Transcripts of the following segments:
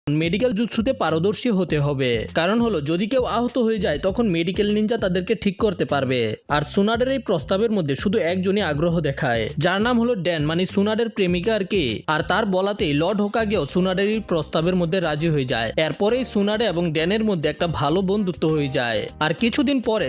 Medical জুৎসুতে পারদর্শী হতে হবে। কারণ হলো যদি কেউ আহত হয়ে যায় তখন মেডিকেল নিনজা তাদেরকে ঠিক করতে পারবে। আর সুনাডের এই প্রস্তাবের মধ্যে শুধু একজনই আগ্রহ দেখায়, যার নাম হলো ড্যান, মানে সুনাডের প্রেমিকা আর কি। আর তার বলাতেই লর্ড হোকাগেও সুনাডের এই প্রস্তাবের মধ্যে রাজি হয়ে যায়। এরপরেই সুনাডে এবং ড্যানের মধ্যে একটা ভালো বন্ধুত্ব হয়ে যায়। আর কিছুদিন পরে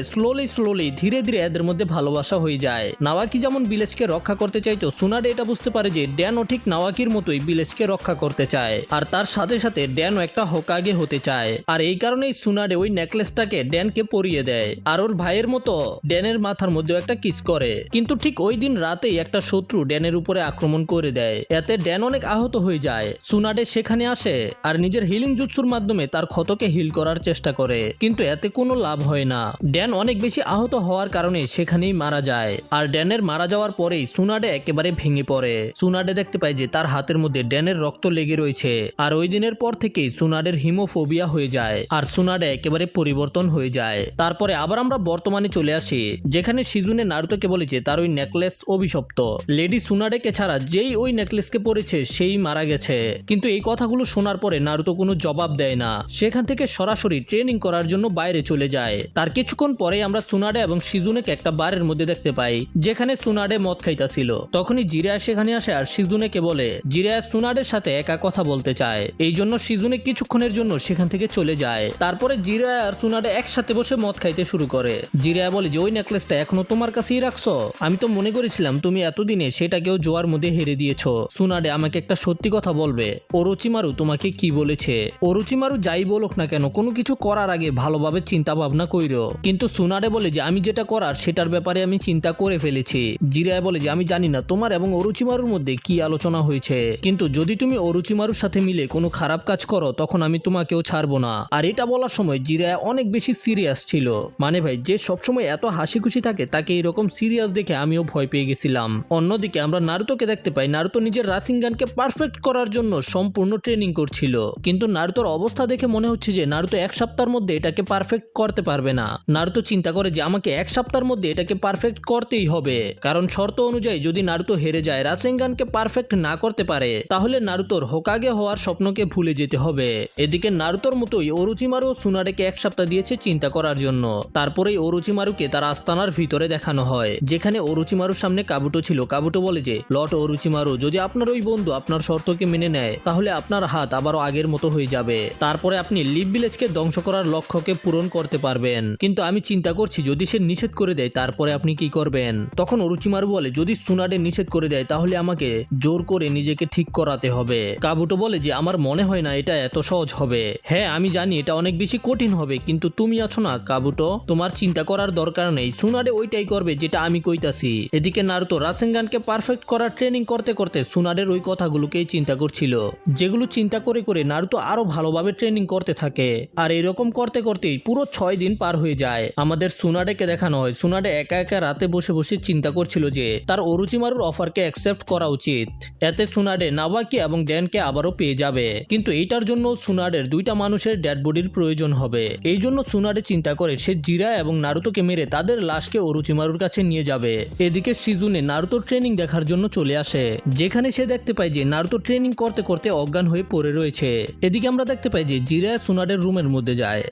স্লোলি ধীরে ধীরে এদের মধ্যে ভালোবাসা হয়ে যায়। নাওয়াকি যেমন ভিলেজকে রক্ষা করতে চাইতো, সুনাডে এটা বুঝতে পারে যে ড্যানও ঠিক নাওয়াকির মতোই ভিলেজকে রক্ষা করতে চায়। আর তার সাথে সাথে ড্যানও একটা হোকাগে হতে চায়। আর এই কারণেই সুনাডে ওই নেকলেসটাকে ড্যানকে পরিয়ে দেয়। আর ওর ভাইয়ের মতো ড্যানের মাথার মধ্যে একটা কিস করে। কিন্তু ঠিক ওই দিন রাতেই একটা শত্রু ড্যানের উপরে আক্রমণ করে দেয়। এতে ড্যান অনেক আহত হয়ে যায়। সুনাডে সেখানে আসে আর নিজের হিলিং জুৎসুর মাধ্যমে তার ক্ষতকে হিল করার চেষ্টা করে, কিন্তু এতে কোনো লাভ হয় না। ড্যান অনেক বেশি আহত হওয়ার কারণে সেখানেই মারা যায়। আর ড্যানের মারা যাওয়ার পরেই সুনাডে একেবারে ভেঙে পড়ে। সুনাডে দেখতে পায় যে তার হাতের মধ্যে ড্যানের রক্ত লেগে রয়েছে। আর ওই দিনের পর থেকেই সুনাডের হিমোফোবিয়া হয়ে যায় আর সুনাডে একেবারে পরিবর্তন হয়ে যায়। তারপরে আবার আমরা বর্তমানে চলে আসি, যেখানে শিজুনে নারুতোকে বলেছে তার ওই নেকলেস অভিশপ্ত। লেডি সুনাডেকে ছাড়া যেই ওই নেকলেসকে পরেছে সেই মারা গেছে। কিন্তু এই কথাগুলো শোনার পরে নারুতো কোনো জবাব দেয় না। সেখান থেকে সরাসরি ট্রেনিং করার জন্য বাইরে চলে যায়। তার কিছুক্ষণ পরে আমরা সুনাডে এবং শিজুনেকে একটা বারের মধ্যে দেখতে পাই, যেখানে সুনাডে মদ খাইতাছিল। তখনই জিরায়া সেখানে আসে আর শিজুনেকে বলে জিরায়া সুনাডের সাথে একা কথা বলতে চায়। এই জন্য শিজুনে কিছুক্ষণের জন্য সেখান থেকে চলে যায়। তারপরে জিরায়া আর সুনাডে একসাথে বসে মদ খাইতে শুরু করে। জিরায়া বলে যে ওই নেকলেসটা এখনো তোমার কাছেই রাখছো? আমি তো মনে করেছিলাম তুমি এতদিনে সেটাকেও জোয়ার মধ্যে হেরে দিয়েছো। সুনাডে আমাকে একটা সত্যি কথা বলবে, ওরোচিমারু তোমাকে কি বলেছে? ওরোচিমারু যাই বলুক না কেন, কোনো কিছু করার আগে ভালোভাবে চিন্তা ভাবনা কইরো। কিন্তু সুনাডে বলে যে আমি যেটা করার সেটার ব্যাপারে আমি চিন্তা করে ফেলেছি। জিরায়া বলে যে আমি জানি না তোমার এবং ওরোচিমারুর মধ্যে কি আলোচনা হয়েছে, কিন্তু যদি তুমি ওরোচিমারুর সাথে মিলে কোনো খারাপ কাজ করো তখন আমি তোমাকেও ছাড়বো না। আর এটা বলার সময় জিরায়া অনেক বেশি সিরিয়াস ছিল। মানে ভাই, যে সবসময় এত হাসি খুশি থাকে তাকে এরকম সিরিয়াস দেখে আমিও ভয় পেয়ে গেছিলাম। অন্যদিকে আমরা নারুতোকে দেখতে পাই, নারুতো নিজের রাসিনগানকে পারফেক্ট করার জন্য সম্পূর্ণ ট্রেনিং করছিল। কিন্তু নারুতোর অবস্থা দেখে মনে হচ্ছে যে নারুতো এক সপ্তাহের মধ্যে এটাকে পারফেক্ট করতে পারবে না। নারুতো চিন্তা করে যে আমাকে এক সপ্তাহের মধ্যে এটাকে পারফেক্ট করতেই হবে, কারণ শর্ত অনুযায়ী যদি নারুতো হেরে যায়, রাসেনগানকে পারফেক্ট না করতে পারে, তাহলে নারুতোর হোকাগে হওয়ার স্বপ্নকে ভুলে যেতে হবে। এদিকে নারুতোর মতোই ওরোচিমারু সুনাডেকে এক সপ্তাহ দিয়েছে চিন্তা করার জন্য। তারপরেই ওরোচিমারুকে তার আস্তানার ভিতরে দেখানো হয়, যেখানে ওরোচিমারুর সামনে কাবুটো ছিল। কাবুটো বলে যে লর্ড ওরোচিমারু, যদি আপনার ওই বন্ধু আপনার শর্তকে মেনে নেয় তাহলে আপনার হাত আবারও আগের মতো হয়ে যাবে। তারপরে আপনি লিভ ভিলেজকে ধ্বংস করার লক্ষ্যকে পূরণ করতে পারবেন। কিন্তু আমি চিন্তা করছি যদি সে নিষেধ করে দেয় তারপরে আপনি কি করবেন? তখন ওরোচিমারু বলে যদি সুনাডে নিষেধ করে দেয় তাহলে আমাকে জোর করে নিজেকে ঠিক করাতে হবে। কাবুটো বলে যে আমার মনে হয় না এটা এত সহজ হবে। হ্যাঁ আমি জানি এটা অনেক বেশি কঠিন হবে, কিন্তু তুমি আছো না কাবুটো, তোমার চিন্তা করার দরকার নেই। সুনাডে ওইটাই করবে যেটা আমি কইতাছি। এদিকে নারুতো রাসেনগানকে পারফেক্ট করার ট্রেনিং করতে করতে সুনাডের ওই কথাগুলোকেই চিন্তা করছিল, যেগুলো চিন্তা করে করে নারুতো আরো ভালোভাবে ট্রেনিং করতে থাকে। আর এরকম করতে করতেই পুরো 6 দিন পার হয়ে যায়। আমাদের সুনাডেকে দেখানো হয় সুনাডে একা একা রাতে বসে বসে চিন্তা করছিল যে তার ওরোচিমারুর অফারকে অ্যাকসেপ্ট করা উচিত। এতে সুনাডে নাওয়াকি এবং ড্যানকে আবারও পেয়ে যাবে, কিন্তু এইটার জন্য সুনাডের 2টা মানুষের ডেড বডির প্রয়োজন হবে। এই জন্য সুনাডে চিন্তা করে সে জিরা এবং নারুতোকে মেরে তাদের লাশকে ওরোচিমারুর কাছে নিয়ে যাবে। এদিকে শিজুনে নারুতোর ট্রেনিং দেখার জন্য চলে আসে, যেখানে সে দেখতে পায় যে নারুতো ট্রেনিং করতে করতে অজ্ঞান হয়ে পড়ে রয়েছে। এদিকে আমরা দেখতে পাই যে জিরা সুনাডের রুমের মধ্যে যায়।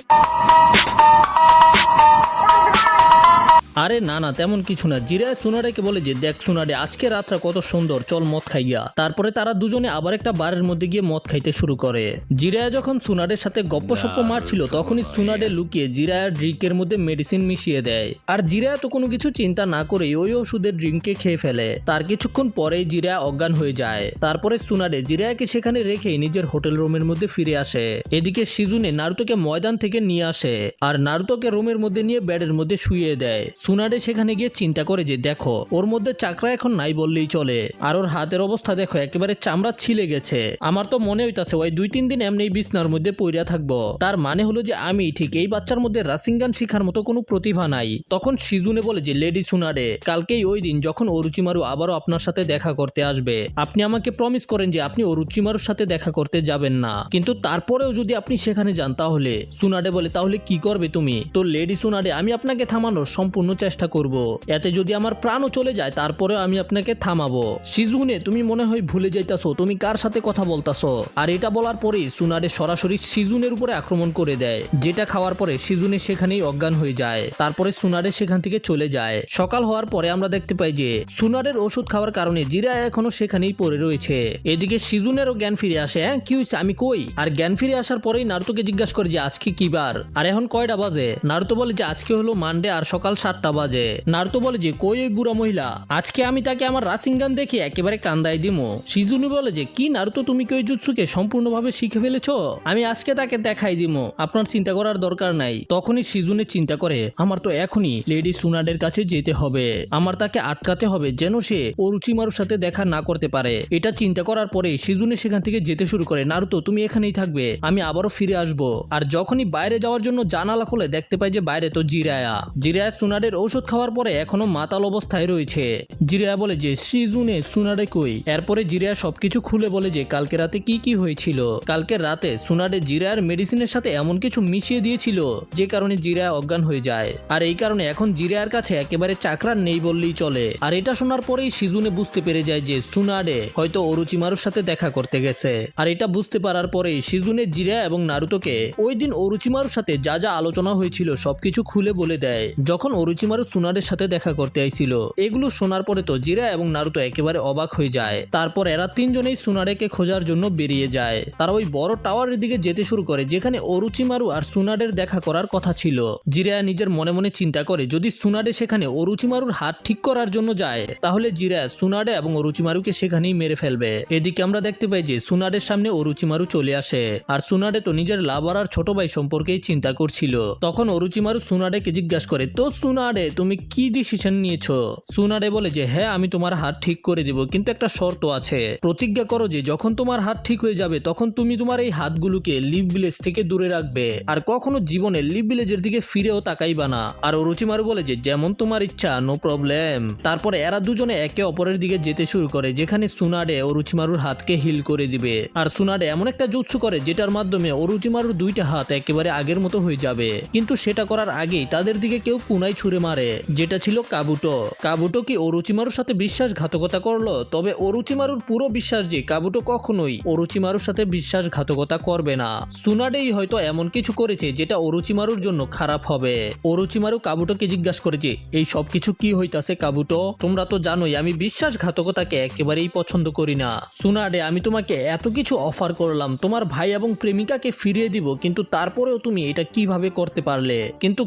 আরে না না তেমন কিছু না। জিরায় সুনাডেকে বলে যে দেখ সুনাডে, আজকে রাতটা কত সুন্দর, চল মদ খাইয়া। তারপরে তারা দুজনে আবার একটা বারের মধ্যে গিয়ে মদ খাইতে শুরু করে। জিরায় যখন সুনাডের সাথে গপ্পসপ্প মারছিল তখনই সুনাডে লুকিয়ে জিরায়ার ড্রিঙ্কের মধ্যে মেডিসিন মিশিয়ে দেয়। আর জিরায়া তো কোনো কিছু চিন্তা না করে ওই ওষুধের ড্রিঙ্ককে খেয়ে ফেলে। তার কিছুক্ষণ পরেই জিরায়া অজ্ঞান হয়ে যায়। তারপরে সুনাডে জিরায়াকে সেখানে রেখে নিজের হোটেল রুমের মধ্যে ফিরে আসে। এদিকে শিজুনে নারুতোকে ময়দান থেকে নিয়ে আসে আর নারুতোকে রুমের মধ্যে নিয়ে বেডের মধ্যে শুইয়ে দেয়। সুনাডে সেখানে গিয়ে চিন্তা করে যে দেখো ওর মধ্যে চাকরা এখন নাই বললেই চলে, আর ওর হাতের অবস্থা দেখো একেবারে চামড়া ছিলে গেছে। আমার তো মনে হইতাছে ওই 2-3 দিন এমনি বিছনার মধ্যে পইরা থাকবো। তার মানে হলো যে আমি ঠিক এই বাচ্চার মধ্যে রাসিনগান শিখার মতো কোনো প্রতিভা নাই। তখন শিজুনে বলে যে লেডি সুনাডে, কালকেই ওই দিন যখন ওরোচিমারু আবারও আপনার সাথে দেখা করতে আসবে, আপনি আমাকে প্রমিস করেন যে আপনি ওরোচিমারুর সাথে দেখা করতে যাবেন না। কিন্তু তারপরেও যদি আপনি সেখানে যান তাহলে? সুনাডে বলে তাহলে কি করবে তুমি? তো লেডি সুনাডে, আমি আপনাকে থামানোর সম্পূর্ণ চেষ্টা করব। এতে যদি আমার প্রাণও চলে যায় তারপরে আমি আপনাকে থামাবো। শিজুনে, তুমি মনে হয় ভুলে যাইতাছো তুমি কার সাথে কথা বলতাছো। আর এটা বলার পরেই সুনাডে সরাসরি শিজুনের উপরে আক্রমণ করে দেয়, যেটা খাওয়ার পরে শিজুনে সেখানেই অজ্ঞান হয়ে যায়। তারপরে সুনাডে সেখান থেকে চলে যায়। সকাল হওয়ার পরে আমরা দেখতে পাই যে সুনাডের ওষুধ খাওয়ার কারণে জিরা এখনো সেখানেই পড়ে রয়েছে। এদিকে শিজুনেরও জ্ঞান ফিরে আসে। হ্যাঁ, কি হয়েছে, আমি কই? আর জ্ঞান ফিরে আসার পরেই নারুতোকে জিজ্ঞাসা করে যে আজকে কি বার আর এখন কয়টা বাজে। নারুতো বলে যে আজকে হলো মানডে আর সকাল 7টা বাজে। নারুতো বলে যে কই ওই বুড়া মহিলা, আজকে আমি তাকে আমার রাসিনগান দেখে একেবারে কান্দাই দিমু। শিজুনে বলে যে কি নারুতো, তুমি কি ওই জুৎসুকে সম্পূর্ণভাবে শিখে ফেলেছো? আমি আজকে তাকে দেখাই দিমু, আপনার চিন্তা করার দরকার নাই। তখনই শিজুনে চিন্তা করে আমার তো এখনই লেডি সুনাডের কাছে যেতে হবে, আমার তাকে আটকাতে হবে যেন সে ওরুচিমারুর সাথে দেখা না করতে পারে। এটা চিন্তা করার পরে শিজুনে সেখান থেকে যেতে শুরু করে। নারুতো, তুমি এখানেই থাকবে, আমি আবারও ফিরে আসবো। আর যখনই বাইরে যাওয়ার জন্য জানালা খুলে দেখতে পাই যে বাইরে তো জিরায়া সুনাডের ঔষধ খাওয়ার পরে এখনো মাতাল অবস্থায় রয়েছে। জিরায়া বলে যে শিজুনে, সুনাডে কই? এরপরে জিরায়া সবকিছু খুলে বলে যে কালকে রাতে কি কি হয়েছিল। কালকে রাতে সুনাডে জিরায়ার মেডিসিনের সাথে এমন কিছু মিশিয়ে দিয়েছিল যে কারণে জিরায়া অজ্ঞান হয়ে যায়। আর এই কারণে এখন জিরায়ার কাছে একেবারে চাকরা নেই বললেই চলে। আর এটা শোনার পরেই শিজুনে বুঝতে পেরে যায় যে সুনাডে হয়তো ওরুচিমারুর সাথে দেখা করতে গেছে। আর এটা বুঝতে পারার পরেই শিজুনে জিরায়া এবং নারুতোকে ওই দিন ওরুচিমারুর সাথে যা যা আলোচনা হয়েছিল সবকিছু খুলে বলে দেয় যখন ওরুচিমারু সুনাডের সাথে দেখা করতে আইছিল। এগুলো শোনার পরে তো জিরায়া এবং নারুতো একেবারে অবাক হয়ে যায়। তারপর এরা তিনজনেই সুনাডেকে খোঁজার জন্য বেরিয়ে যায়। তারা ওই বড় টাওয়ারের দিকে যেতে শুরু করে যেখানে ওরুচিমারু আর সুনাডের দেখা করার কথা ছিল। জিরায়া নিজের মনে মনে চিন্তা করে যদি সুনাডে সেখানে ওরুচিমারুর হাত ঠিক করার জন্য যায় তাহলে জিরায়া সুনাডে এবং ওরুচিমারুকে সেখানেই মেরে ফেলবে। এদিকে আমরা দেখতে পাই যে সুনাডের সামনে ওরুচিমারু চলে আসে। আর সুনাডে তো নিজের লাভার আর ছোট ভাই সম্পর্কেই চিন্তা করছিল। তখন ওরুচিমারু সুনাডেকে জিজ্ঞাসা করে, তো সুনাডে, তুমি কি ডিসিশন নিয়েছো? সুনাডে বলে যে হ্যাঁ, আমি তোমার হাত ঠিক করে দিব, কিন্তু একটা শর্ত আছে। প্রতিজ্ঞা করো যে যখন তোমার হাত ঠিক হয়ে যাবে তখন তুমি তোমার এই হাতগুলোকে লিভ ভিলেজ থেকে দূরে রাখবে আর কখনো জীবনে লিভ ভিলেজের দিকে ফিরেও তাকাইবা না। আর ওরুচিমারু বলে যে যেমন তোমার ইচ্ছা, নো প্রবলেম। তারপরে এরা দুজনে একে অপরের দিকে যেতে শুরু করে যেখানে সুনাডে ওরুচিমারুর হাতকে হিল করে দিবে। আর সুনাডে এমন একটা জুৎসু করে যেটার মাধ্যমে ওরুচিমারুর দুইটা হাত একেবারে আগের মতো হয়ে যাবে। কিন্তু সেটা করার আগেই তাদের দিকে কেউ কুনাই ছুঁড়ে মারে, যেটা ছিল কাবুটো। কাবুটো কি ওরুচিমারুর সাথে বিশ্বাসঘাতকতা করলো? তবে ওরুচিমারুর পুরো বিশ্বাস যে কাবুটো কখনোই ওরুচিমারুর সাথে বিশ্বাসঘাতকতা করবে না। সুনাডেই হয়তো এমন কিছু করেছে যেটা ওরুচিমারুর জন্য খারাপ হবে। ওরুচিমারু কাবুটোকে জিজ্ঞাসা করেছে এই সব কিছু কি হইতাছে কাবুটো? তোমরা তো জানোই আমি বিশ্বাসঘাতকতাকে একেবারেই পছন্দ করি না। সুনাডে, আমি তোমাকে এত কিছু অফার করলাম, তোমার ভাই এবং প্রেমিকাকে ফিরিয়ে দিব, কিন্তু তারপরেও তুমি এটা কিভাবে করতে পারলে? কিন্তু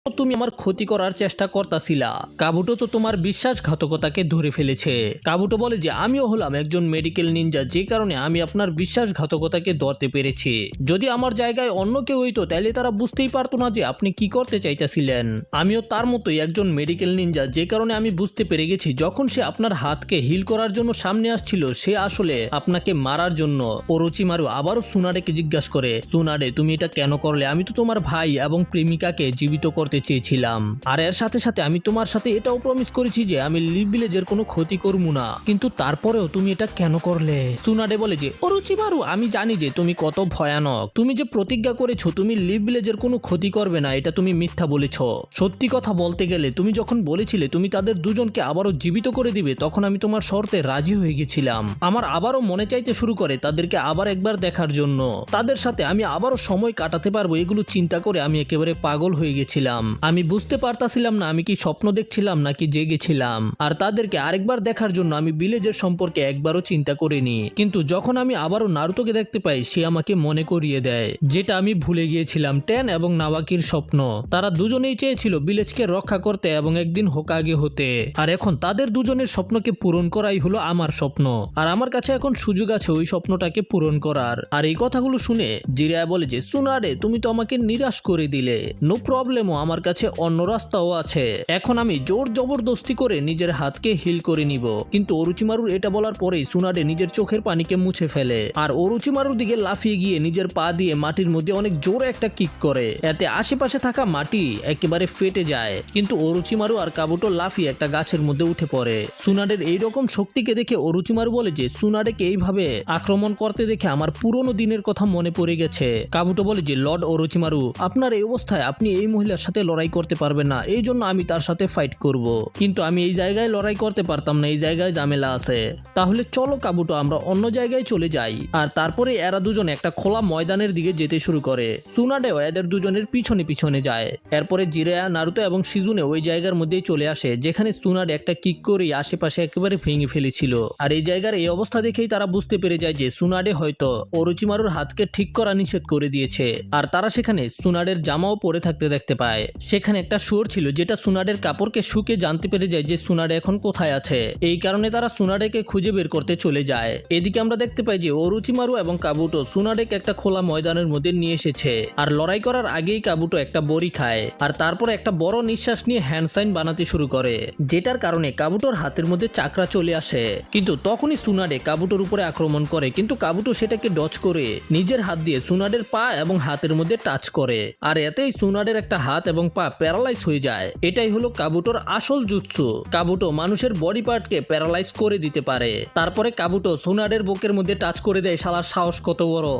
তুমি আমার ক্ষতি করার চেষ্টা করতাছিলা। কাবুটো তো তোমার বিশ্বাসঘাতকতাকে ধরে ফেলেছে। কাবুটো বলে যে আমিও হলাম একজন মেডিকেল নিনজা, যে কারণে আমি আপনার বিশ্বাসঘাতকতাকে ধরতে পেরেছি। যদি আমার জায়গায় অন্য কেউ হইতো তাহলে তারা বুঝতেই পারতো না যে আপনি কি করতে চাইতেছিলেন। আমিও তার মতোই একজন মেডিকেল নিনজা, যে কারণে আমি বুঝতে পেরে গেছি যখন সে আপনার হাতকে হিল করার জন্য সামনে আসছিল সে আসলে আপনাকে মারার জন্য। ওরুচিমারু আবারও সুনাডেকে জিজ্ঞাসা করে, সুনাডে, তুমি এটা কেন করলে? আমি তো তোমার ভাই এবং প্রেমিকাকে জীবিত করতে চেয়েছিলাম, আর এর সাথে সাথে আমি তোমার সাথে এটাও প্রমিস করেছি যে আমি লিভ ভিলেজের কোনো ক্ষতি করবো না, কিন্তু তারপরেও তুমি এটা কেন করলে? সুনাডে বলে যে ওরুচিমারু, আমি জানি যে তুমি কত ভয়ানক। তুমি যে প্রতিজ্ঞা করেছো তুমি লিভ ভিলেজের কোনো ক্ষতি করবে না, এটা তুমি মিথ্যা বলেছো। সত্যি কথা বলতে গেলে তুমি যখন বলেছিলে তুমি তাদের দুজনকে আবারও জীবিত করে দিবে তখন আমি তোমার শর্তে রাজি হয়ে গেছিলাম। আমার আবারও মনে চাইতে শুরু করে তাদেরকে আবার একবার দেখার জন্য, তাদের সাথে আমি আবারও সময় কাটাতে পারবো, এগুলো চিন্তা করে আমি একেবারে পাগল হয়ে গেছিলাম। আমি বুঝতে পারতাছিলাম না আমি কি স্বপ্ন দেখছিলাম নাকি জেগেছিলাম। আর তাদেরকে আরেকবার দেখার জন্য আমি ভিলেজের সম্পর্কে একবারও চিন্তা করিনি। কিন্তু যখন আমি আবারও নারুতোকে দেখতে পাই সে আমাকে মনে করিয়ে দেয় যেটা আমি ভুলে গিয়েছিলাম, টেন এবং নাওয়াকির স্বপ্ন। তারা দুজনেই চেয়েছিল ভিলেজকে রক্ষা করতে এবং একদিন হোকাগে হতে, আর এখন তাদের দুজনের স্বপ্নকে পূরণ করাই হলো আমার স্বপ্ন। আর আমার কাছে এখন সুযোগ আছে ওই স্বপ্নটাকে পূরণ করার। আর এই কথাগুলো শুনে জিরায়া বলে যে সুনাডে, তুমি তো আমাকে নিরাশ করে দিলে। নো প্রবলেমও, আমার কাছে অন্য রাস্তাও আছে। এখন আমি জোর জবরদস্তি করে নিজের হাতকে হিল করে নিব। কিন্তু ওরুচিমারুর এটা বলার পরেই সুনাডে নিজের চোখের পানিকে মুছে ফেলে আর ওরুচিমারুর দিকে লাফিয়ে গিয়ে নিজের পা দিয়ে মাটির মধ্যে অনেক জোরে একটা কিক করে। এতে আশেপাশে থাকা মাটি একেবারে ফেটে যায়, কিন্তু ওরুচিমারু আর কাবুটো লাফিয়ে একটা গাছের মধ্যে উঠে পড়ে। সুনাডের এইরকম শক্তিকে দেখে ওরুচিমারু বলে যে সুনাডেকে এইভাবে আক্রমণ করতে দেখে আমার পুরনো দিনের কথা মনে পড়ে গেছে। কাবুটো বলে যে লর্ড ওরুচিমারু, আপনার এই অবস্থায় আপনি এই মহিলার সাথে লড়াই করতে পারবে না, এই জন্য আমি তার সাথে ফাইট করব। কিন্তু আমি এই জায়গায় লড়াই করতে পারতাম না, এই জায়গায় ঝামেলা আছে। তাহলে চলো কাবুটো, আমরা অন্য জায়গায় চলে যাই। আর তারপরে এরা দুজন একটা খোলা ময়দানের দিকে যেতে শুরু করে। সুনাডেও এদের দুজনের পিছনে পিছনে যায়। এরপরে জিরায়া, নারুতো এবং শিজুনে ওই জায়গার মধ্যেই চলে আসে যেখানে সুনাডে একটা কিক করে আশেপাশে একেবারে ভেঙে ফেলেছিল। আর এই জায়গার এই অবস্থা দেখেই তারা বুঝতে পেরে যায় যে সুনাডে হয়তো ওরোচিমারুর হাতকে ঠিক করা নিষেধ করে দিয়েছে। আর তারা সেখানে সুনাডের জামাও পরে থাকতে দেখতে পায়। সেখানে একটা শুয়োর ছিল যেটা সুনাডের কাপড়কে শুকে জানতে পেরে যায় যে সুনাডে এখন কোথায় আছে। এই কারণে তারা সুনাডেকে খুঁজে বের করতে চলে যায়। এদিকে আমরা দেখতে পাই যে ওরোচিমারু এবং কাবুটো সুনাডেকে একটা খোলা ময়দানের মধ্যে নিয়ে এসেছে। আর লড়াই করার আগেই কাবুটো একটা বড়ি খায় আর তারপরে একটা বড় নিঃশ্বাস নিয়ে হ্যান্ড সাইন বানাতে শুরু করে, যেটার কারণে কাবুটোর হাতের মধ্যে চাকরা চলে আসে। কিন্তু তখনই সুনাডে কাবুটোর উপরে আক্রমণ করে, কিন্তু কাবুটো সেটাকে ডজ করে নিজের হাত দিয়ে সুনাডের পা এবং হাতের মধ্যে টাচ করে। আর এতেই সুনাডের একটা হাত এবং পা প্যারালাইজ হয়ে যায়। এটাই হলো কাবুটোর আসল জুৎসু। কাবুটো মানুষের বডি পার্টকে প্যারালাইজ করে দিতে পারে। তারপরে কাবুটো সুনাডের বুকের মধ্যে টাচ করে দেয়। শালার সাহস কত বড়!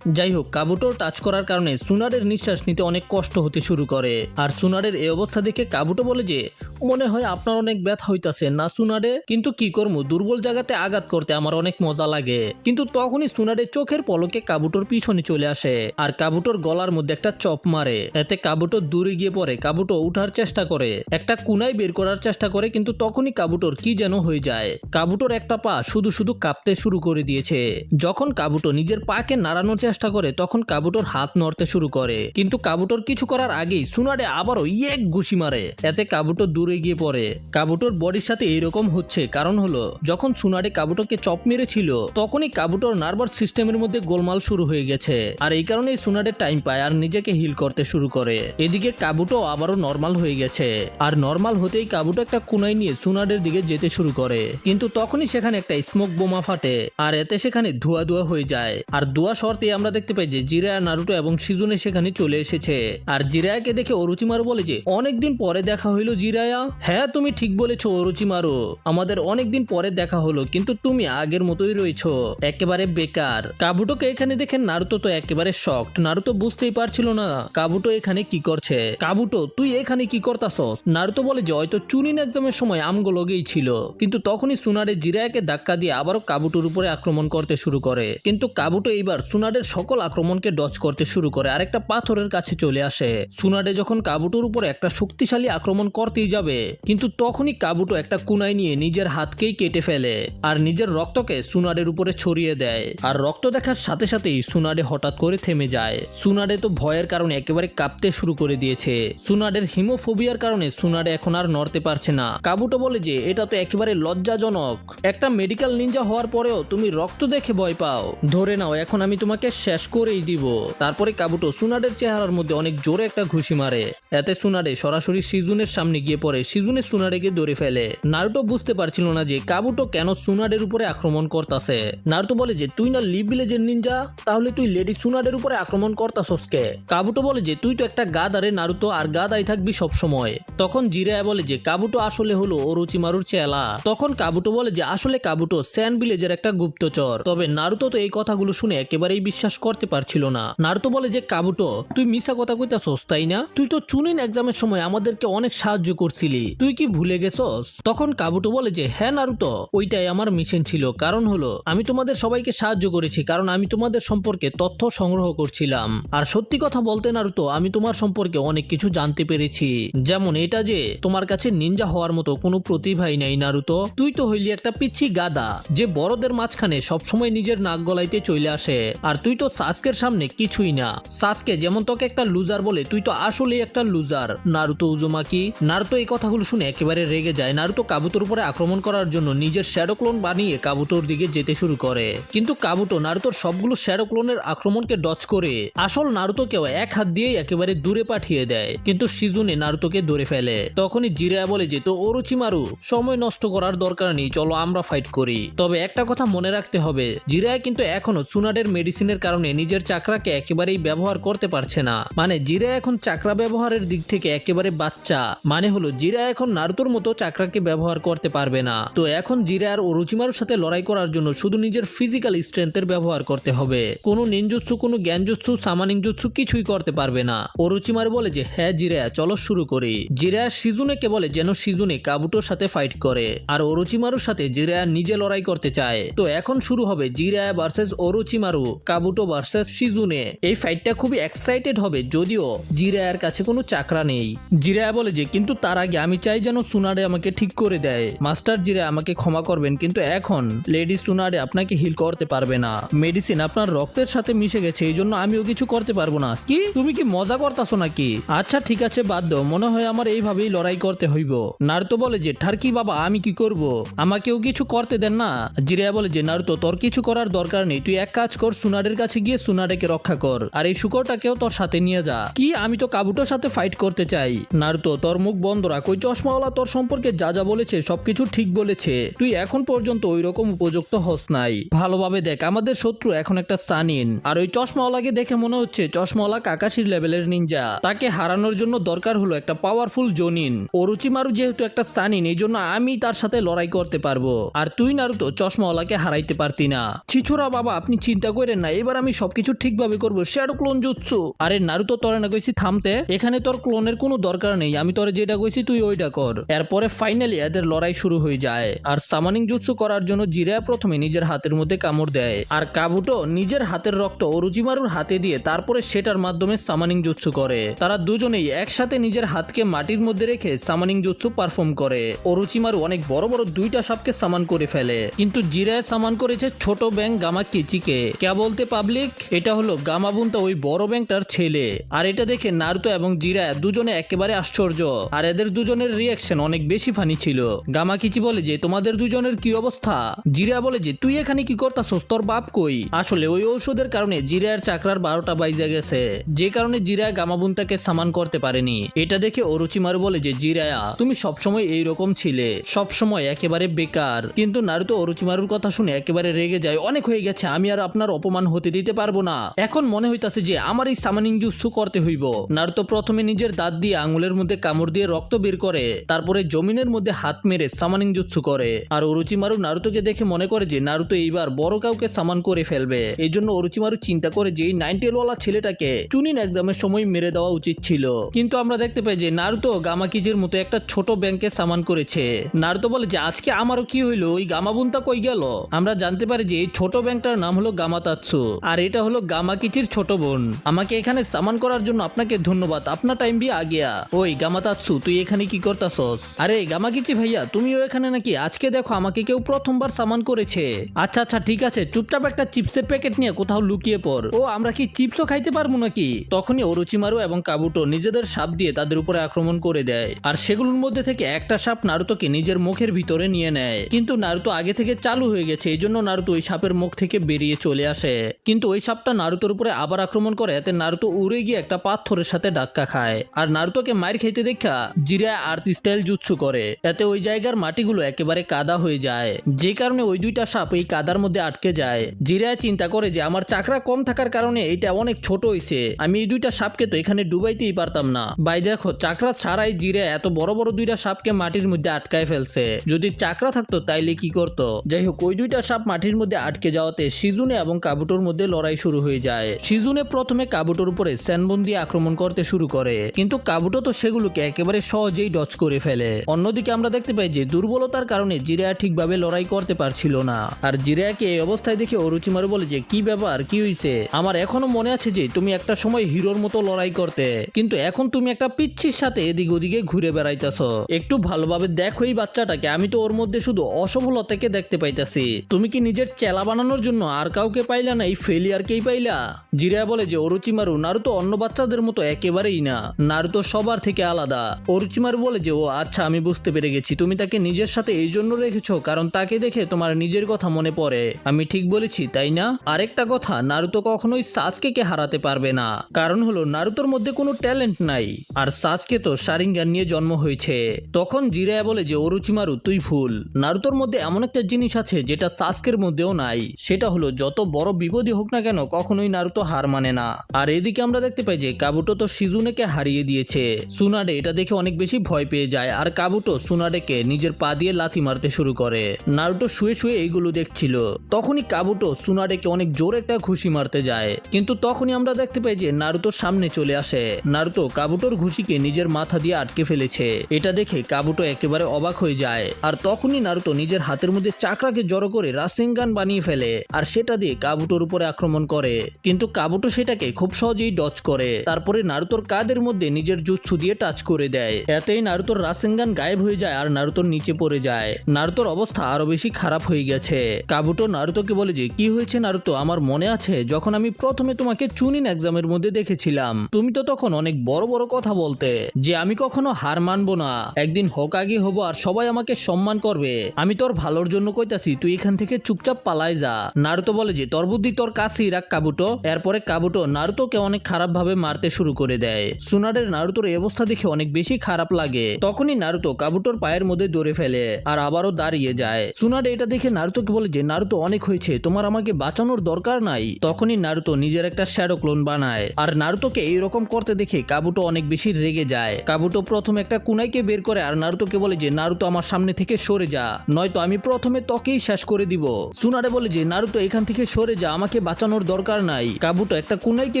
যাই হোক, কাবুটোর টাচ করার কারণে সুনাডের নিঃশ্বাস নিতে অনেক কষ্ট হতে শুরু করে। আর সুনাডের এই অবস্থা দেখে কাবুটো বলে যে মনে হয় আপনার অনেক ব্যথা হইতাছে না সুনাডে? কিন্তু কি করবো, দুর্বল জায়গাতে আঘাত করতে আমার অনেক মজা লাগে। কিন্তু তখনই সুনাডে চোখের পলকে কাবুটোর পিছনে চলে আসে আর কাবুটোর গলার মধ্যে একটা চপ মারে। এতে কাবুটো দূরে গিয়ে পড়ে। কাবুটো উঠার চেষ্টা করে, একটা কুনাই বের করার চেষ্টা করে, কিন্তু তখনই কাবুটোর কি যেন হয়ে যায়। কাবুটোর একটা পা শুধু শুধু কাঁপতে শুরু করে দিয়েছে। যখন কাবুটো নিজের পাকে নাড়ানোর চেষ্টা করে তখন কাবুটোর হাত নড়তে শুরু করে, কিন্তু কাবুটোর কিছু করার আগেই সুনাডে আবারও এক ঘুষি মারে। এতে কাবুটো দূরে গিয়ে পড়ে। কাবুটোর বডির সাথে এইরকম হচ্ছে কারণ হলো যখন সুনাডে কাবুটোকে চপ মেরেছিল তখনই কাবুটোর নার্ভাস সিস্টেমের মধ্যে গোলমাল শুরু হয়ে গেছে। আর এই কারণেই সুনাডে টাইম পায় আর নিজেকে হিল করতে শুরু করে। এদিকে কাবুটো আবারও নর্মাল হয়ে গেছে। আর নর্মাল হতেই কাবুটো একটা কুনাই নিয়ে সুনাডের দিকে যেতে শুরু করে, কিন্তু তখনই সেখানে একটা স্মোক বোমা ফাটে আর এতে সেখানে ধোঁয়া ধোঁয়া হয়ে যায়। আর ধোঁয়া শর্তে আমরা দেখতে পাই যে জিরায়া, নারুটো এবং শিজুনে সেখানে চলে এসেছে। আর জিরায়াকে দেখে ওরোচিমারু বলে যে অনেকদিন পরে দেখা হইলো জিরায়া। হ্যাঁ, তুমি ঠিক বলেছো ওরোচিমারু, আমাদের অনেকদিন পরে দেখা হলো, কিন্তু তুমি আগের মতোই রয়েছো, একেবারে বেকার। কাবুটোকে এখানে দেখে নারুতো তো একেবারে শকড। নারুতো বুঝতেই পারছিল না কাবুটো এখানে কি করছে। কাবুটো, তুই এখানে কি করতাছস? নারুতো বলে যে হয়তো চুনিন এক্সামের সময় আমগো লগেই ছিল। কিন্তু তখনই সুনাডে জিরায়াকে ধাক্কা দিয়ে আবারও কাবুটোর উপরে আক্রমণ করতে শুরু করে। কিন্তু কাবুটো এইবার সুনাডের সকল আক্রমণকে ডজ করতে শুরু করে আর একটা পাথরের কাছে চলে আসে। সুনাডে যখন কাবুটোর উপরে একটা শক্তিশালী আক্রমণ করতেই যাবে, কিন্তু তখনই কাবুটো একটা কুনাই নিয়ে নিজের হাতকেই কেটে ফেলে আর নিজের রক্তকে সুনাডের উপরে ছড়িয়ে দেয়। আর রক্ত দেখার সাথে সাথেই সুনাডে হঠাৎ করে থেমে যায়। সুনাডে তো ভয়ের কারণে একেবারে কাঁপতে শুরু করে দিয়েছে। সুনাডের হিমোফোবিয়ার কারণে সুনাডে এখন আর নড়তে পারছে না। কাবুটো বলে যে এটা তো একেবারে লজ্জাজনক, একটা মেডিকেল নিনজা হওয়ার পরেও তুমি রক্ত দেখে ভয় পাও। ধরে নাও, এখন আমি তোমাকে শেষ করেই দিব। তারপরে কাবুটো সুনাডের চেহারার মধ্যে অনেক জোরে একটা ঘুষি মারে। এতে সুনাডে সরাসরি শিজুনের সামনে গিয়ে পড়ে। শিজুনে সুনাডেকে ধরে ফেলে। নারুটো বুঝতে পারছিল না যে কাবুটো কেন সুনাডের উপরে আক্রমণ করতেছে। নারুতো বলে যে তুই না লিভ ভিলেজের নিনজা, তাহলে তুই লেডি সুনাডের উপরে আক্রমণ করতাছস কে? কাবুটো বলে যে তুই তো একটা গাদারে নারুতো, আর গাদাই থাকবি সব সময়। তখন জিরায়া বলে যে কাবুটো আসলে হলো ওরোচিমারুর চেলা। তখন কাবুটো বলে যে আসলে কাবুটো স্যান ভিলেজের একটা গুপ্তচর। তবে নারুতো তো এই কথাগুলো শুনে একেবারেই বিশ্বাস করতে পারছিল না। নারুতো বলে যে কাবুটো, তুই মিছা কথা কইতাছস তাই না? তুই তো চুনিন এক্সামের সময় আমাদেরকে অনেক সাহায্য করছিলি, তুই কি ভুলে গেছস? তখন কাবুটো বলে যে হ্যাঁ নারুতো, ওইটাই আমার মিশন ছিল। কারণ হলো আমি তোমাদের সবাইকে সাহায্য করেছি কারণ আমি তোমাদের সম্পর্কে তথ্য সংগ্রহ করছিলাম। আর সত্যি কথা বলতে নারুতো, আমি তোমার সম্পর্কে অনেক কিছু জানতে পেরেছি। যেমন এটা যে তোমার কাছে নিনজা হওয়ার মতো কোনো প্রতিভাই নাই নারুতো। তুই তো হইলি একটা পিচ্ছি গাদা যে বড়দের মাঝখানে সবসময় নিজের নাক গলাইতে চলে আসে। আর তুই তো সাসকের সামনে কিছুই না। সাসকে যেমন তোকে একটা লুজার বলে, তুই তো আসলেই একটা লুজার নারুতো উজুমাকি। নারুতো এই কথাগুলো শুনে একেবারে রেগে যায়। নারুতো কাবুটোর উপরে আক্রমণ করার জন্য নিজের শ্যাডো ক্লোন বানিয়ে কাবুটোর দিকে যেতে শুরু করে, কিন্তু কাবুটো নারুতোর সবগুলো শ্যাডো ক্লোনের আক্রমণকে ডজ করে আসল নারুতোকেও এক হাত দিয়েই একেবারে দূরে পাঠিয়ে দেয়। কিন্তু শিজুনে নারুতোকে ধরে ফেলে। তখনই জিরায়া বলে যে তো ওরোচিমারু, সময় নষ্ট করার দরকার নেই, চলো আমরা ফাইট করি। তবে একটা কথা মনে রাখতে হবে, জিরায়া কিন্তু এখনো সুনাডের মেডিসিনের কারণে নিজের চাকরাকে একেবারেই ব্যবহার করতে পারছে না। মানে জিরায়া এখন চাকরা ব্যবহারের দিক থেকে একেবারে বাচ্চা। মানে হলো যে জিরা এখন নারুতোর মতো চাকরাকে ব্যবহার করতে পারবে না। তো এখন জিরা আর ওরোচিমারুর সাথে লড়াই করার জন্য শুধু নিজের ফিজিক্যাল স্ট্রেংথের ব্যবহার করতে হবে। কোনো নিনজুৎসু, কোনো জ্ঞানজুৎসু, সামানিং জুৎসু কিছুই করতে পারবে না। ওরোচিমারু বলে যে হ্যাঁ জিরা, চলো শুরু করি। জিরা শিজুনেকে বলে যেন শিজুনে কাবুটোর সাথে ফাইট করে, আর ওরোচিমারুর সাথে জিরা নিজে লড়াই করতে চায়। তো এখন শুরু হবে জিরা ভার্সেস ওরোচিমারু, কাবুটো ভার্সেস শিজুনে। এই ফাইটটা খুবই এক্সাইটেড হবে, যদিও জিরায়ের কাছে কোনো চাকরা নেই। জিরায়া বলে যে কিন্তু তার আগে আমি চাই যেন সুনাডে আমাকে ঠিক করে দেয়। মাস্টার জিরা, আমাকে ক্ষমা করবেন, কিন্তু এখন লেডি সুনাডে আপনাকে হিল করতে পারবে না। মেডিসিন আপনার রক্তের সাথে মিশে গেছে, এই জন্য আমিও কিছু করতে পারবো না। কি তুমি কি মজা করতেছো নাকি? আচ্ছা ঠিক আছে, বাদ দাও, মনে হয় আমার এইভাবেই লড়াই করতে হইব। নারুতো বলে যে ঠারকি বাবা, আমি কি করব, আমাকেও কিছু করতে দেন না। জিরায়া বলে যে নারুতো, তোর কিছু করার দরকার নেই, তুই এক কাজ কর, সুনাডের কাছে গিয়ে সুনাডেকে রক্ষা কর, আর এই শুকরটাকেও তোর সাথে নিয়ে যা। কি আমি তো কাবুটোর সাথে ফাইট করতে চাই। নারুতো, তোর মুখ বন্ধ রাখ, ওই চশমাওয়ালা তোর সম্পর্কে যা যা বলেছে সবকিছু ঠিক বলেছে, তুই এখন পর্যন্ত ওই রকম উপযুক্ত হস নাই। ভালোভাবে দেখ, আমাদের শত্রু এখন একটা সানিন, আর ওই চশমাওয়ালাকে দেখে মনে হচ্ছে চশমাওয়ালা কাকাশির লেভেলের নিনজা। তাকে হারানোর জন্য দরকার হলো একটা পাওয়ারফুল জোনিন। ওরোচিমারু যেহেতু একটা সানিন, এই জন্য আমি তার সাথে লড়াই করতে পারবো, আর তুই নারুতো চশমাওয়ালাকে হারাইতে পারতি না। চিছোরা বাবা, আপনি চিন্তা করেন না, এবার আমি সবকিছু ঠিকভাবে করবো। Shadow clone jutsu. আরে নারুতো, তোরে না কইছি থামতে, এখানে তোর ক্লোনের কোনো দরকার নেই, আমি তোরে যেটা কইছি তুই ওইটা কর। এরপরে ফাইনালি এদের লড়াই শুরু হয়ে যায়, আর সামানিং জুৎসু করার জন্য জিরা প্রথমে নিজের হাতের মধ্যে কামড় দেয়, আর কাবুটো নিজের হাতের রক্ত ওরোচিমারুর হাতে দিয়ে তারপরে সেটার মাধ্যমে সামানিং জুৎসু করে। তারা দুজনেই একসাথে নিজের হাতকে মাটির মধ্যে রেখে সামানিং জুৎসু পারফর্ম করে। ওরোচিমারু অনেক বড় বড় দুইটা সাপকে সামান করে ফেলে, কিন্তু জিরায় সামান করেছে ছোট ব্যাং গামা কিচিকে। কে বলতে পাবলিক, এটা হলো গামাবুন্তা, ওই বড় ব্যাংটার ছেলে। আর এটা দেখে নারুতো এবং জিরায় দুজনে একেবারে আশ্চর্য, আর এদের দুজনের রিয়াকশন অনেক বেশি ফানি ছিল। গামাকিচি বলে যে তোমাদের দুজনের কি অবস্থা? জিরা বলে যে তুই এখানে কি করতাছস, তোর বাপ কই? আসলে ওই ঔষধের কারণে জিরার চাকরার 12টা বাইজে গেছে, যে কারণে জিরা গামাবুন্তাকে সামান করতে পারেনি। এটা দেখে ওরোচিমারু বলে যে জিরায়া, তুমি সবসময় এইরকম ছিলে, সবসময় একেবারে বেকার। কিন্তু নারুতো ওরোচিমারুর কথা শুনে একেবারে রেগে যায়, অনেক হয়ে গেছে, আমি আর আপনার অপমান হতে দিতে পারবো না। এখন মনে হইতাছে যে আমার এই সামানিং জুৎসু করতে হইব। নারুতো প্রথমে নিজের দাঁত দিয়ে আঙুলের মধ্যে কামড় দিয়ে রক্ত বের করে, তারপরে জমিনের মধ্যে হাত মেরে সামানিং জুৎসু করে। আর ওরোচিমারু নারুতোকে দেখে মনে করে যে নারুতো এইবার বড় কাউকে সামান করে ফেলবে। এই জন্য ওরোচিমারু চিন্তা করে যে এই 9টেলওয়ালা ছেলেটাকে চুনিন এক্সামের সময় মেরে দেওয়া উচিত ছিল। কিন্তু আমরা দেখতে পাই যে নারুতো গামাকিজির মতো একটা ছোট ব্যাংকে সামান করেছে। নারুতো বলে যে আজকে আমারও কি হইলো, ওই গামাবুন্তা কই গেল? আমরা জানতে পারি যে এই ছোট ব্যাংকটার নাম হলো গামাতাৎসু, আর এটা হলো গামাকিচির ছোট বোন। আমাকে এখানে সামান করার জন্য আপনাকে ধন্যবাদ, আপনার টাইম বি আগিয়া। ওই গামাতাৎসু, তুই এখানে কি করতাছস? আরে গামাকিচি ভাইয়া, তুমিও এখানে নাকি? আজকে দেখো আমাকে কেউ প্রথমবার সামান করেছে। আচ্ছা আচ্ছা ঠিক আছে, চুপচাপ একটা চিপসের প্যাকেট নিয়ে কোথাও লুকিয়ে পড়। ও আমরা কি চিপসও খাইতে পারবো নাকি? তখনই ওরোচিমারু এবং কাবুটো নিজেদের সাপ দিয়ে তাদের উপরে আক্রমণ করে দেয়, আর সেগুলোর মধ্যে থেকে একটা সাপ নারুতোকে নিজের মুখের ভিতরে নিয়ে নেয়। কিন্তু নারুতো আগে থেকে চালু হয়ে গেছে, এই জন্য নারুতো ওই সাপের মুখ থেকে বেরিয়ে চলে আসে। কিন্তু ওই সাপটা নারুতোর উপরে আবার আক্রমণ করে, এতে নারুতো উড়ে গিয়ে একটা পাথরের সাথে ধাক্কা খায়। আর নারুতোকে মার খেতে দেখা জিরা আর্ট স্টাইল জুৎসু করে, এতে ওই জায়গার মাটিগুলো একেবারে কাদা হয়ে যায়, যে কারণে ওই দুইটা সাপ এই কাদার মধ্যে আটকে যায়। জিরা চিন্তা করে যে আমার চাকরা কম থাকার কারণে এটা অনেক ছোট হয়েছে, আমি এই দুইটা সাপকে তো এখানে ডুবাইতেই পারতাম না। ভাই দেখো, চাকরা ছাড়াই জিরা এত বড় বড় দুইটা সাপকে মাটির মধ্যে আটকায় ফেলছে, যদি চাকরা থাকতো তাইলে কি করতো? যাই হোক, ওই দুইটা সাপ মাটির মধ্যে আটকে যাওয়াতে শিজুনে এবং কাবুটোর মধ্যে লড়াই শুরু হয়ে যায়। শিজুনে প্রথমে কাবুটোর উপরে স্যানবন দিয়ে আক্রমণ করতে শুরু করে, কিন্তু কাবুটো তো সেগুলোকে একেবারে সহজেই ডচ করে ফেলে। অন্যদিকে আমরা দেখতে পাই যে দুর্বলতার কারণে জিরা ঠিকভাবে লড়াই করতে পারছিল না, আর জিরাকে এই অবস্থায় দেখে ওরোচিমারু বলে যে কি ব্যাপার, কি হইছে? আমার এখনো মনে আছে যে তুমি একটা সময় হিরোর মতো লড়াই করতে, কিন্তু এখন তুমি একটা পিচ্ছির সাথে এদিক ওদিকে ঘুরে বেড়াইতেছ। একটু ভালোভাবে দেখো এই বাচ্চাটাকে, আমি তো ওর মধ্যে শুধু অসফলতাকে দেখতে পাইতাছি। তুমি কি নিজের চেলা বানানোর জন্য আর কাউকে পাইলা না, এই ফেলিয়ারকেই পাইলা? জিরা বলে যে ওরোচিমারু, নারুতো অন্য বাচ্চাদের মতো একেবারেই না, নারুতো সবার থেকে আলাদা। ওরোচিমারু বলে যে ও আচ্ছা, আমি বুঝতে পেরে গেছি, তুমি তাকে নিজের সাথে এই জন্য রেখেছো কারণ তাকে দেখে তোমার নিজের কথা মনে পড়ে। আমি ঠিক বলেছি তাই না? আরেকটা কথা, নারুতো কখনোই সাসকেকে হারাতে পারবে না, কারণ হলো নারুতোর মধ্যে কোনো ট্যালেন্ট নাই, আর সাসকে তো শারিঙ্গান নিয়ে জন্ম হয়েছে। তখন জিরায়া বলে যে ওরোচিমারু, তুই ভুল, নারুতোর মধ্যে এমন একটা জিনিস আছে যেটা সাসকের মধ্যেও নাই, সেটা হলো যত বড় বিপদই হোক না কেন কখনোই নারুতো হার মানে না। আর এদিকে আমরা দেখতে পাই যে কাবুটো তো শিজুনেকে হারিয়ে দিয়েছে। সুনাডে এটা দেখে অনেক বেশি বেশি ভয় পেয়ে যায় আর কাবুটো সুনাডেকে নিজের পা দিয়ে লাথি মারতে শুরু করে। নারুতো শুয়ে শুয়ে এইগুলো দেখছিল। তখনই কাবুটো সুনাডেকে অনেক জোরে একটা ঘুষি মারতে যায়, কিন্তু তখনই আমরা দেখতে পাই যে নারুতো সামনে চলে আসে। নারুতো কাবুটোর ঘুষিকে নিজের মাথা দিয়ে আটকে ফেলেছে। এটা দেখে কাবুটো একেবারে অবাক হয়ে যায়, আর তখনই নারুতো নিজের হাতের মধ্যে চাকরাকে জড়ো করে রাসেনগান বানিয়ে ফেলে আর সেটা দিয়ে কাবুটোর উপরে আক্রমণ করে, কিন্তু কাবুটো সেটাকে খুব সহজেই ডজ করে। তারপরে নারুতোর কাঁধের মধ্যে নিজের জুৎসু দিয়ে টাচ করে দেয়। এতেই নারুতোর রাসেনগান গায়েব হয়ে যায় আর নারুতোর নিচে পড়ে যায়। নারুতোর অবস্থা আরো বেশি খারাপ হয়ে গেছে। কাবুটো নারুতোকে বলে যে, কি হয়েছে নারুতো, আমার মনে আছে যখন আমি প্রথমে তোমাকে চুনিন এক্সামের মধ্যে দেখেছিলাম, তুমি তো তখন অনেক বড় বড় কথা বলতে যে আমি কখনো হার মানবো না, একদিন হোকাগে হব আর সবাই আমাকে সম্মান করবে। আমি তোর ভালোর জন্য কইতাছি, তুই এখান থেকে চুপচাপ পালাই যা। নারুতো বলে যে, তোর বুদ্ধি তোর কাছেই রাখ কাবুটো। এরপরে কাবুটো নারুতোকে অনেক খারাপ ভাবে মারতে শুরু করে দেয়। সুনাডের নারুতোর এই অবস্থা দেখে অনেক বেশি খারাপ লাগে। তখনই নারুতো কাবুটোর পায়ের মধ্যে ধরে ফেলে আর আবারও দাঁড়িয়ে যায়। সুনাডে এটা দেখে নারুতোকে বলে যে, নারুতো অনেক হয়েছে, তোমার আমাকে বাঁচানোর দরকার নাই। তখনই নারুতো নিজের একটা শ্যাডো ক্লোন বানায় আর নারুতোকে এইরকম করতে দেখে কাবুটো অনেক বেশি রেগে যায়। কাবুটো প্রথমে একটা কুনাইকে বের করে আর নারুতোকে বলে যে, নারুতো আমার সামনে থেকে সরে যা, নয়তো আমি প্রথমে তোকেই শেষ করে দিব। সুনাডে বলে যে, নারুতো এখান থেকে সরে যা, আমাকে বাঁচানোর দরকার নাই। কাবুটো একটা কুনাইকে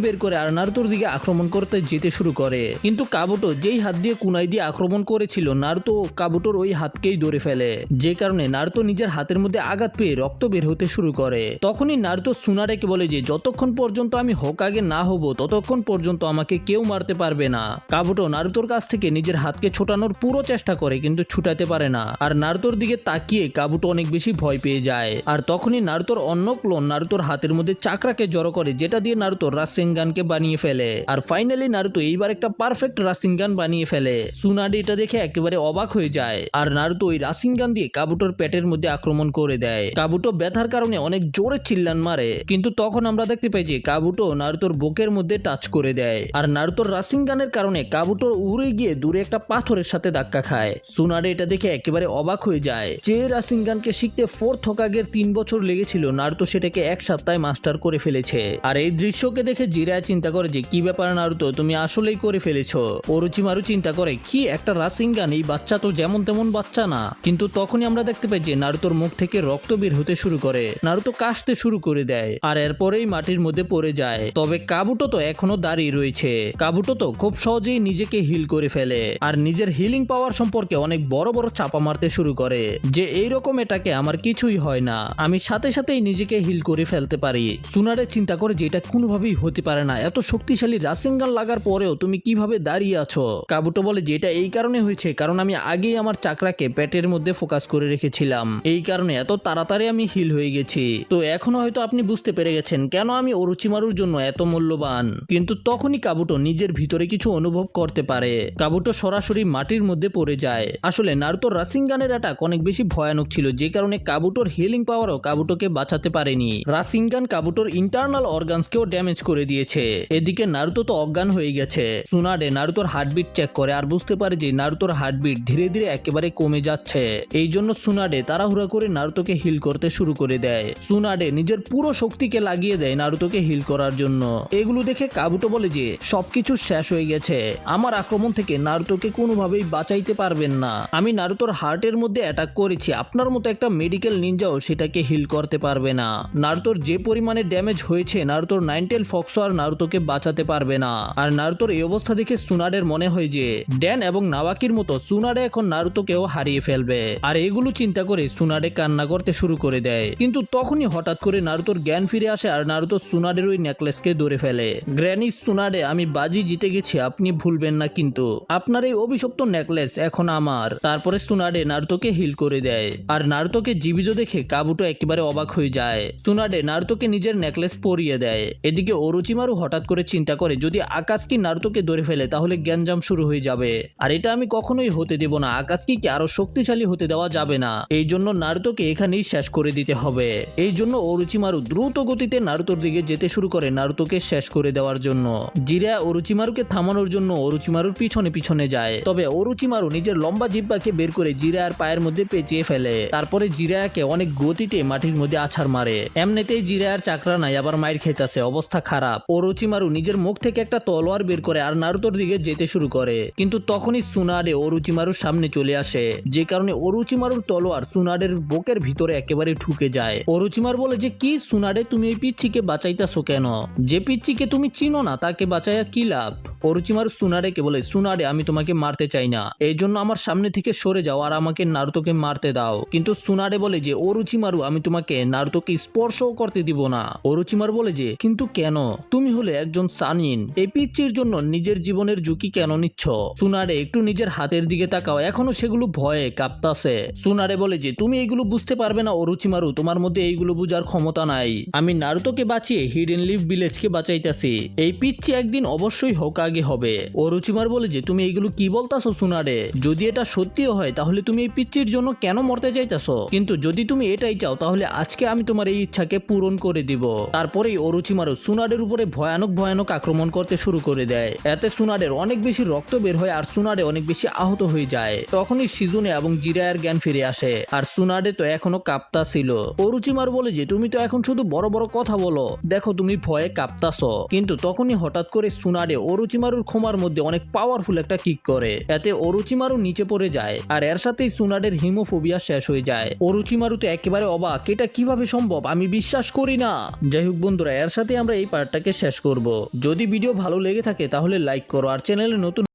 বের করে আর নারুতোর দিকে আক্রমণ করতে যেতে শুরু করে, কিন্তু কাবুটো যেই হাত দিয়ে কুনাই দিয়ে আক্রমণ করেছিল নারুতো কাবুটোর ওই হাতকেই ধরে ফেলে, যে কারণে নারুতো নিজের হাতের মধ্যে আঘাত পেয়ে রক্ত বের হতে শুরু করে। তখনই নারুতো সুনাডেকে বলে যে, যতক্ষণ পর্যন্ত আমি হোকাগে না হব ততক্ষণ পর্যন্ত আমাকে কেউ মারতে পারবে না। কাবুটো নারুতোর কাছ থেকে নিজের হাতকে ছোটানোর পুরো চেষ্টা করে কিন্তু ছুটাতে পারে না, আর নারুতোর দিকে তাকিয়ে কাবুটো অনেক বেশি ভয় পেয়ে যায়। আর তখনই নারুতোর অন্য ক্লোন নারুতোর হাতের মধ্যে চাকরাকে জড়ো করে, যেটা দিয়ে নারুতো রাসেনগানকে বানিয়ে ফেলে। আর ফাইনালি নারুতো এইবার একটা পারফেক্ট রাসেনগান বানিয়ে ফেলে। সুনাডে এটা দেখে একেবারে অবাক হয়ে যায় আর নারুতো ওই রাসেনগান দিয়ে কাবুটোর পেটের মধ্যে আক্রমণ করে দেয়। কাবুটো ব্যথার কারণে অনেক জোরে চিল্লান মারে, কিন্তু তখন আমরা দেখতে পাই যে কাবুটো নারুতোর বুকের মধ্যে টাচ করে দেয় আর নারুতোর রাসেনগানের কারণে কাবুটোর উড়ে গিয়ে দূরে একটা পাথরের সাথে ধাক্কা খায়। সুনাডে এটা দেখে একেবারে অবাক হয়ে যায়। যে রাসেনগানকে শিখতে 4th হোকাগের 3 বছর লেগেছিল, নারুতো সেটাকে এক সপ্তাহে মাস্টার করে ফেলেছে। আর এই দৃশ্যকে দেখে জিরায়া চিন্তা করে যে, কি ব্যাপার নারুতো, তুমি আসলেই করে ফেলেছো। ওরোচিমারু চিন্তা করে, কি একটা রাসেনগান, এই বাচ্চা তো যেমন তেমন বাচ্চা না। কিন্তু তখনই আমরা দেখতে পাই যে নারুতোর মুখ থেকে রক্ত বের হতে শুরু করে। নারুতো কাশতে শুরু করে দেয় আর এরপরেই মাটির মধ্যে পড়ে যায়। তবে কাবুটো তো এখনো দাঁড়িয়ে রয়েছে। কাবুটো তো খুব সহজেই নিজেকে হিল করে ফেলে আর নিজের হিলিং পাওয়ার সম্পর্কে অনেক বড় বড় চাপা মারতে শুরু করে যে, এইরকম এটাকে আমার কিছুই হয় না, আমি সাথে সাথেই নিজেকে হিল করে ফেলতে পারি। সুনাডে চিন্তা করে যে, এটা কোনোভাবেই হতে পারে না, এত শক্তিশালী রাসেনগান লাগার পরেও তুমি কিভাবে দাঁড়িয়ে আছো। কাবুটো বলে যে, এটা এই কারণে হয়েছে কারণ আমি আগেই আমার চাকরাকে পেটের মধ্যে ফোকাস করে রেখেছিলাম, এই কারণে এত তাড়াতাড়ি আমি হিল হয়ে গেছি। তো এখনো হয়তো আপনি বুঝতে পেরে গেছেন কেন আমি ওরোচিমারুর জন্য এত মূল্যবান। কিন্তু তখনই কাবুটো নিজের ভিতরে কিছু অনুভব করতে পারে। কাবুটো সরাসরি মাটির মধ্যে পড়ে যায়। আসলে নারুতোর রাসেনগানের অ্যাটাক অনেক বেশি ভয়ানক ছিল, যে কারণে কাবুটোর হিলিং পাওয়ারও কাবুটোকে বাঁচাতে পারেনি। রাসেনগান কাবুটোর ইন্টারনাল অর্গানসকেও ড্যামেজ করে দিয়েছে। এদিকে নারুতো তো অজ্ঞান হয়ে গেছে। সুনাডে নারুতোর হার্টবিট চেক করে আর বুঝতে পারে যে নারুতোর হার্টবিট ধীরে ধীরে একেবারে কমে যাচ্ছে। এই জন্য সুনাডে তাড়াহুড়া করে নারুতোকে হিল করতে শুরু করে দেয়। সুনাডে নিজের পুরো শক্তিকে লাগিয়ে দেয় নারুতোকে হিল করার জন্য। এগুলো দেখে কাবুটো বলে যে, সবকিছু শেষ হয়ে গেছে, আমার আক্রমণ থেকে নারুতোকে কোনোভাবেই বাঁচাইতে পারবেন না। আমি নারুতোর হার্টের মধ্যে অ্যাটাক করেছি, আপনার মতো একটা মেডিকেল নিনজাও সেটাকে হিল করতে পারবে না। নারুতোর যে পরিমাণে ড্যামেজ হয়েছে, নারুতোর 9 টেল ফক্সও আর নারুতোকে বাঁচাতে পারবে না। আর নারুতোর এই অবস্থা দেখে সুনাডের মনে হয় যে ড্যান এবং নাওয়াকির মতো সুনাডে এখন নারুতোকেও হারিয়ে ফেলবে। আর এগুলো চিন্তা করে সুনাডে কান্না করতে শুরু করে দেয়। কিন্তু তখনই হঠাৎ করে নারুতোর জ্ঞান ফিরে আসে আর নারুতো সুনাডের ওই নেকলেসকে ধরে ফেলে। গ্র্যানি, সুনাডে, আমি বাজি জিতে গেছি, আপনি ভুলবেন না কিন্তু আপনার এই অভিশপ্ত নেকলেস এখন আমার। তারপরে সুনাডে নারুতোকে হিল করে দেয় আর নারুতোকে জীবিত দেখে কাবুটো একেবারে অবাক হয়ে যায়। সুনাডে নারুতোকে নিজের নেকলেস পরিয়ে দেয়। এদিকে ওরোচিমারু হঠাৎ করে চিন্তা করে, যদি আকাশকি নারুতোকে ধরে ফেলে তাহলে গ্যাঞ্জাম শুরু হয়ে যাবে, আর এটা আমি কখনোই হতে দেব না। আকাশকিকে আরো শক্তিশালী হতে দেওয়া যাবে না, এই জন্য নারুতোকে এখানেই শেষ করে দিতে হবে। এই জন্য ওরোচিমারু দ্রুত গতিতে নারুতোর দিকে যেতে শুরু করে নারুতোকে শেষ করে দেওয়ার জন্য। জিরায়া ওরোচিমারুকে থামানোর জন্য ওরোচিমারুর পিছনে পিছনে যায়। তবে ওরোচিমারু নিজের লম্বা জিহ্বাকে বের করে জিরায়ার পায়ের মধ্যে পেঁচিয়ে ফেলে। তারপরে জিরায়াকে অনেক গতিতে মাটির মধ্যে আছাড় মারে। এমনিতেই জিরায়ার চাকরা নাই, আবার মাইর খেতেছে, অবস্থা খারাপ। ওরোচিমারু নিজের মুখ থেকে একটা তলোয়ার বের করে আর নারুতোর দিকে যেতে শুরু করে, কিন্তু তখনই সুনাডে অরুচিমারুর সামনে চলে আসে, যে কারণে অরুচিমারুর তলোয়ার সুনাডের বুকের ভিতরে একেবারে ঢুকে যায়। অরুচিমার বলে যে কি সুনাডে, তুমি এই পিচ্চিকে বাঁচাইতাছো কেন? যে পিচ্চিকে তুমি চিনো না তাকে বাঁচাইয়া কি লাভ? অরুচিমারু সুনাডেকে বলে, সুনাডে আমি তোমাকে মারতে চাই না, এই জন্য আমার সামনে থেকে সরে যাও আর আমাকে নারুতোকে মারতে দাও। কিন্তু সুনাডে বলে যে অরুচিমারু আমি তোমাকে নারুতোকে স্পর্শও করতে দিব না। অরুচিমারু বলে যে কিন্তু কেন? তুমি হলে একজন সানিন, এই পিচ্চির জন্য নিজের জীবনের ঝুঁকি কেন নিচ্ছ? সুনাডে একটু নিজের হাতের দিকে তাকাও, এখনো সেগুলো ভয়ে কাঁপতাছে। সুনাডে বলে যে তুমি এইগুলো বুঝতে পারবে না অরুচিমারু, তোমার মধ্যে এইগুলো বুঝার ক্ষমতা নাই। আমি নারুতোকে বাঁচিয়ে হিডেন লিফ ভিলেজকে বাঁচাইতাছি, এই পিচ্চি একদিন অবশ্যই হোকাগে হবে। অরুচিমার বলে যে তুমি এইগুলো কি বলতাছো সুনাডে? যদি এটা সত্যিও হয় তাহলে তুমি এই পিচ্চির জন্য কেন মরতে চাইতাছো? কিন্তু যদি তুমি এটাই চাও তাহলে আজকে আমি তোমার এই ইচ্ছাকে পূরণ করে দিব। তারপরেই অরুচিমারু সুনাডের উপরে ভয়ানক ভয়ানক আক্রমণ করতে শুরু করে দেয়। এতে সুনাডের অনেক বেশি রক্ত বের হয় আর সুনাডে অনেক বেশি আহত হয়ে যায়। তখনই শিজুনে এবং জিরায়ের জ্ঞান ফিরে আসে আর সুনাডে তো এখনো কাঁপতা ছিল। অরুচিমারু বলে যে তুমি তো এখন শুধু বড় বড় কথা বলো, দেখো তুমি ভয়ে কাঁপতাছো। কিন্তু তখনই হঠাৎ করে সুনাডে অরুচিমারুর খোমার মধ্যে অনেক পাওয়ারফুল একটা কিক করে, এতে অরুচিমারু নিচে পড়ে যায় আর এর সাথেই সুনাডের হিমোফোবিয়া শেষ হয়ে যায়। অরুচিমারু তো একেবারে অবাক, এটা কিভাবে সম্ভব, আমি বিশ্বাস করি না। যাই হোক বন্ধুরা, এর সাথে আমরা এই পার্টটাকে শেষ করব। যদি ভিডিও ভালো লেগে থাকে তাহলে লাইক করো আর চ্যানেলে নতুন